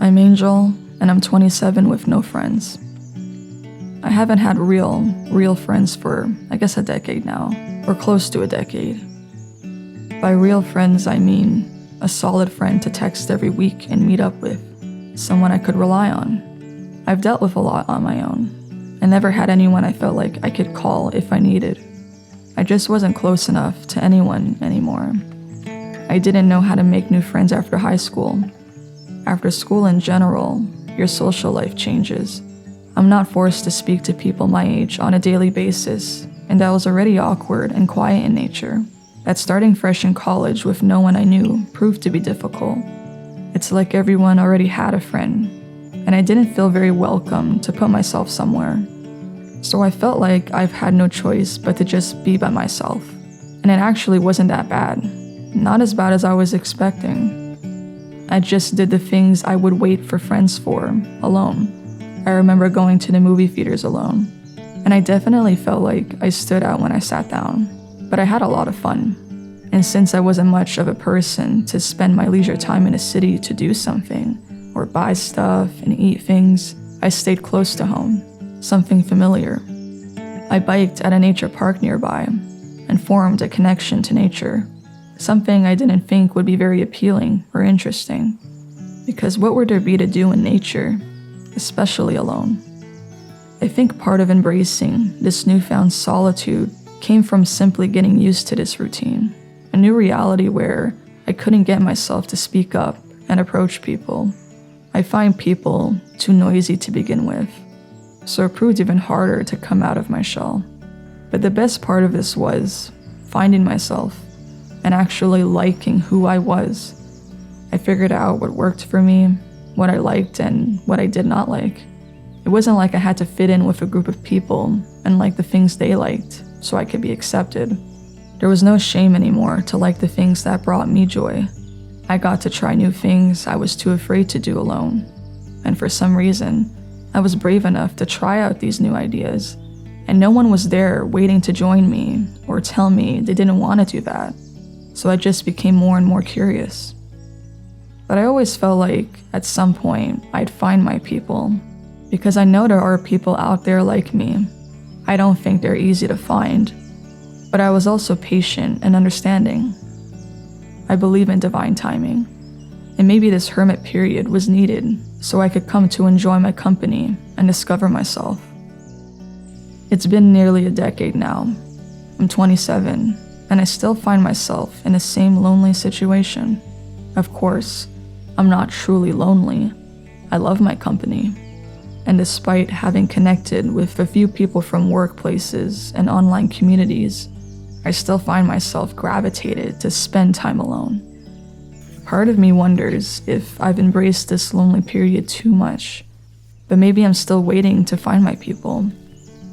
I'm Angel, and I'm 27 with no friends. I haven't had real friends for, I guess, a decade now, or close to a decade. By real friends, I mean a solid friend to text every week and meet up with, someone I could rely on. I've dealt with a lot on my own, and never had anyone I felt like I could call if I needed. I just wasn't close enough to anyone anymore. I didn't know how to make new friends after high school. After school in general, your social life changes. I'm not forced to speak to people my age on a daily basis, and I was already awkward and quiet in nature. That starting fresh in college with no one I knew proved to be difficult. It's like everyone already had a friend, and I didn't feel very welcome to put myself somewhere. So I felt like I've had no choice but to just be by myself. And it actually wasn't that bad. Not as bad as I was expecting. I just did the things I would wait for friends for, alone. I remember going to the movie theaters alone. And I definitely felt like I stood out when I sat down. But I had a lot of fun. And since I wasn't much of a person to spend my leisure time in a city to do something, or buy stuff and eat things, I stayed close to home, something familiar. I biked at a nature park nearby and formed a connection to nature, something I didn't think would be very appealing or interesting. Because what would there be to do in nature, especially alone? I think part of embracing this newfound solitude came from simply getting used to this routine, a new reality where I couldn't get myself to speak up and approach people. I find people too noisy to begin with, so it proved even harder to come out of my shell. But the best part of this was finding myself and actually liking who I was. I figured out what worked for me, what I liked and what I did not like. It wasn't like I had to fit in with a group of people and like the things they liked so I could be accepted. There was no shame anymore to like the things that brought me joy. I got to try new things I was too afraid to do alone. And for some reason, I was brave enough to try out these new ideas, and no one was there waiting to join me or tell me they didn't want to do that. So I just became more and more curious. But I always felt like at some point I'd find my people, because I know there are people out there like me. I don't think they're easy to find, but I was also patient and understanding. I believe in divine timing, and maybe this hermit period was needed so I could come to enjoy my company and discover myself. It's been nearly a decade now. I'm 27, and I still find myself in the same lonely situation. Of course, I'm not truly lonely. I love my company. And despite having connected with a few people from workplaces and online communities, I still find myself gravitated to spend time alone. Part of me wonders if I've embraced this lonely period too much, but maybe I'm still waiting to find my people.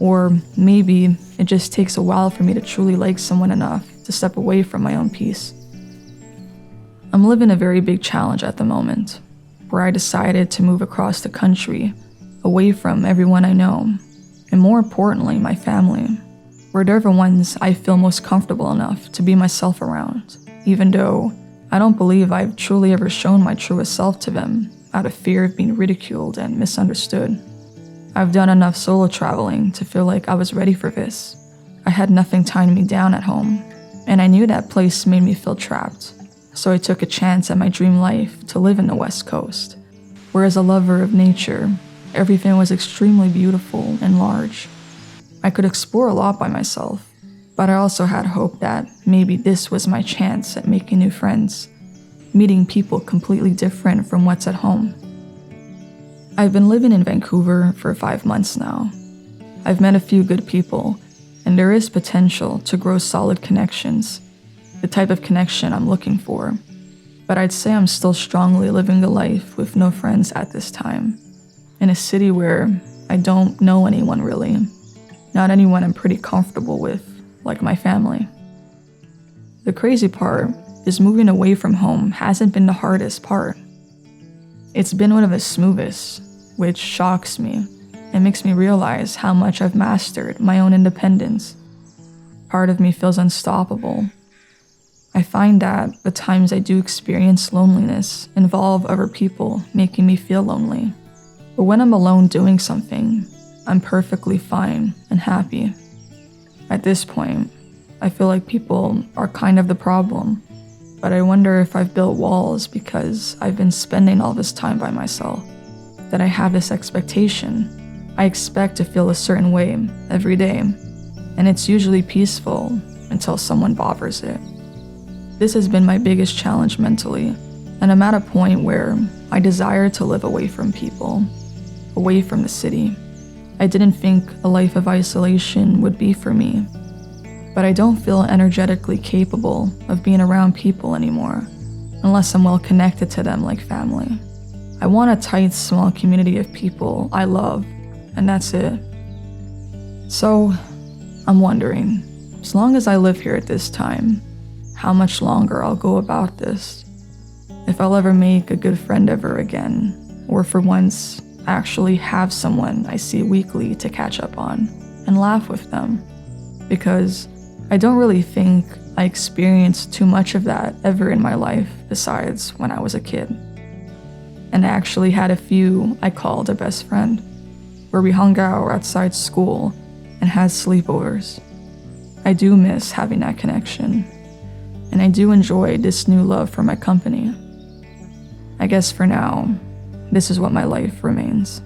Or maybe it just takes a while for me to truly like someone enough to step away from my own peace. I'm living a very big challenge at the moment, where I decided to move across the country, away from everyone I know, and more importantly, my family, where they're the ones I feel most comfortable enough to be myself around, even though I don't believe I've truly ever shown my truest self to them out of fear of being ridiculed and misunderstood. I've done enough solo traveling to feel like I was ready for this. I had nothing tying me down at home, and I knew that place made me feel trapped, so I took a chance at my dream life to live in the West Coast, where as a lover of nature, everything was extremely beautiful and large. I could explore a lot by myself, but I also had hope that maybe this was my chance at making new friends, meeting people completely different from what's at home. I've been living in Vancouver for 5 months now. I've met a few good people, and there is potential to grow solid connections, the type of connection I'm looking for. But I'd say I'm still strongly living a life with no friends at this time, in a city where I don't know anyone really, not anyone I'm pretty comfortable with, like my family. The crazy part is moving away from home hasn't been the hardest part. It's been one of the smoothest, which shocks me and makes me realize how much I've mastered my own independence. Part of me feels unstoppable. I find that the times I do experience loneliness involve other people making me feel lonely. But when I'm alone doing something, I'm perfectly fine and happy. At this point, I feel like people are kind of the problem, but I wonder if I've built walls because I've been spending all this time by myself, that I have this expectation. I expect to feel a certain way every day, and it's usually peaceful until someone bothers it. This has been my biggest challenge mentally, and I'm at a point where I desire to live away from people, away from the city. I didn't think a life of isolation would be for me, but I don't feel energetically capable of being around people anymore, unless I'm well connected to them like family. I want a tight, small community of people I love, and that's it. So, I'm wondering, as long as I live here at this time, how much longer I'll go about this. If I'll ever make a good friend ever again, or for once, actually have someone I see weekly to catch up on and laugh with them. Because I don't really think I experienced too much of that ever in my life besides when I was a kid. And I actually had a few I called a best friend, where we hung out outside school and had sleepovers. I do miss having that connection, and I do enjoy this new love for my company. I guess for now, this is what my life remains.